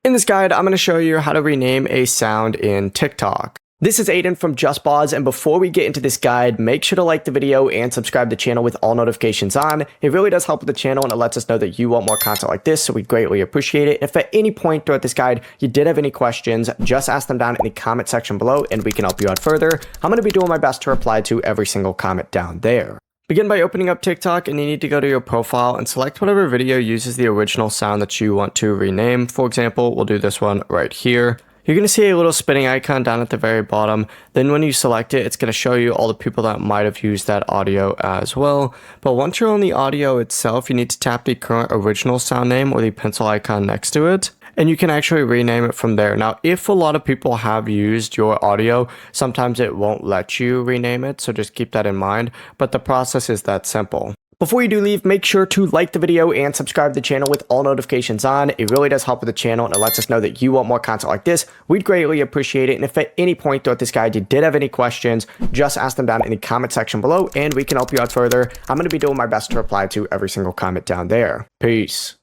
In this guide, I'm going to show you how to rename a sound in TikTok. This is Aiden from JustBoz, and before we get into this guide, make sure to like the video and subscribe to the channel with all notifications on. It really does help with the channel and it lets us know that you want more content like this, so we greatly appreciate it. If at any point throughout this guide you did have any questions, just ask them down in the comment section below and we can help you out further. I'm going to be doing my best to reply to every single comment down there. Begin by opening up TikTok, and you need to go to your profile and select whatever video uses the original sound that you want to rename. For example, we'll do this one right here. You're going to see a little spinning icon down at the very bottom. Then when you select it, it's going to show you all the people that might have used that audio as well. But once you're on the audio itself, you need to tap the current original sound name or the pencil icon next to it, and you can actually rename it from there. Now, if a lot of people have used your audio, sometimes it won't let you rename it, so just keep that in mind. But the process is that simple. Before you do leave, make sure to like the video and subscribe to the channel with all notifications on. It really does help with the channel and it lets us know that you want more content like this. We'd greatly appreciate it. And if at any point throughout this guide you did have any questions, just ask them down in the comment section below and we can help you out further. I'm going to be doing my best to reply to every single comment down there. Peace.